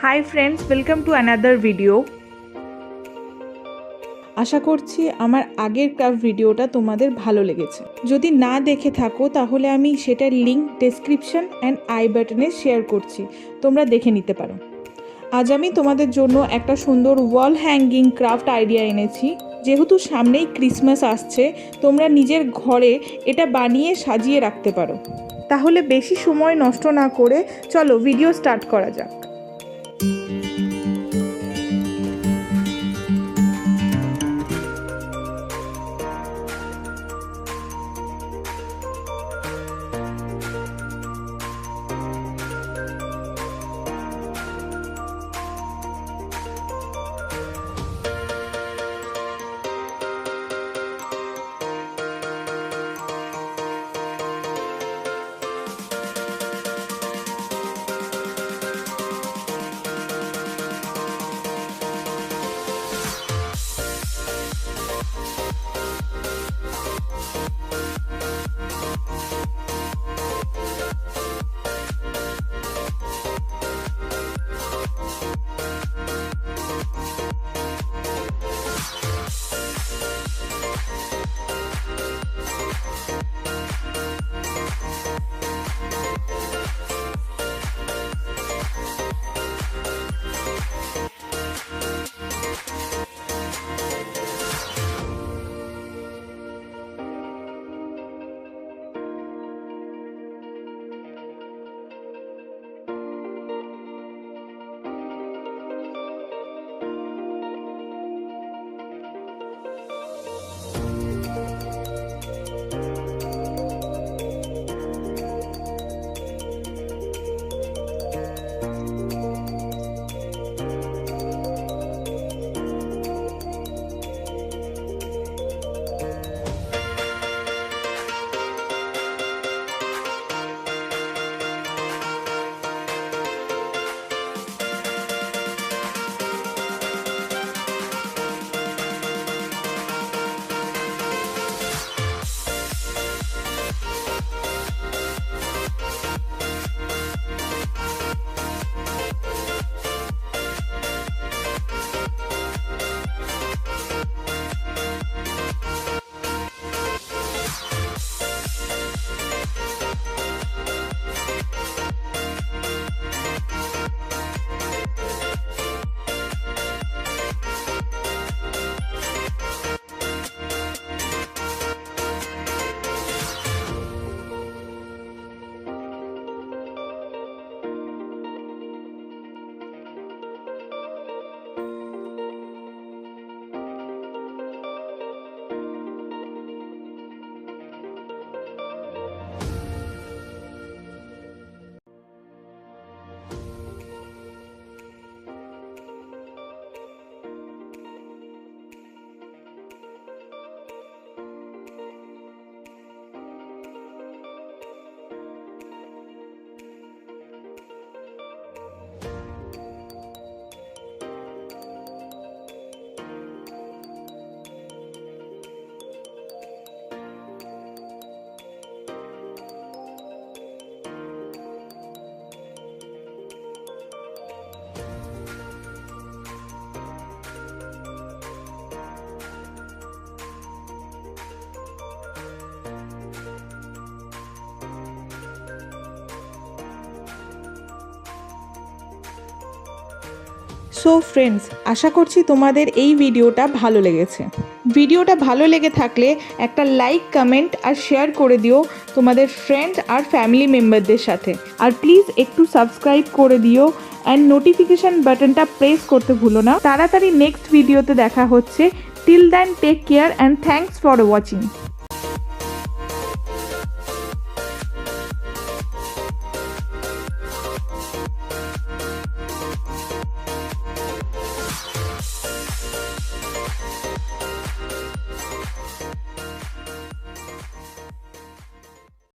Hi friends, welcome to another video. আশা করছি আমার আগের ক্রাফট ভিডিওটা তোমাদের ভালো লেগেছে। যদি না দেখে থাকো তাহলে আমি সেটার লিংক ডেসক্রিপশন অ্যান্ড আই বাটনে শেয়ার করছি, তোমরা দেখে নিতে পারো। আজ আমি তোমাদের জন্য একটা সুন্দর ওয়াল হ্যাঙ্গিং ক্রাফট আইডিয়া এনেছি। যেহেতু সামনেই ক্রিসমাস আসছে, তোমরা নিজের ঘরে এটা বানিয়ে সাজিয়ে রাখতে পারো। তাহলে বেশি সময় নষ্ট না করে চলো ভিডিও স্টার্ট করা যাক। সো ফ্রেন্ডস, আশা করছি তোমাদের এই ভিডিওটা ভালো লেগেছে। ভিডিওটা ভালো লেগে থাকলে একটা লাইক, কমেন্ট আর শেয়ার করে দিও তোমাদের ফ্রেন্ড আর ফ্যামিলি মেম্বারদের সাথে। আর প্লিজ একটু সাবস্ক্রাইব করে দিও অ্যান্ড নোটিফিকেশান বাটনটা প্রেস করতে ভুলো না। তাড়াতাড়ি নেক্সট ভিডিওতে দেখা হচ্ছে। Till then take care and thanks for watching.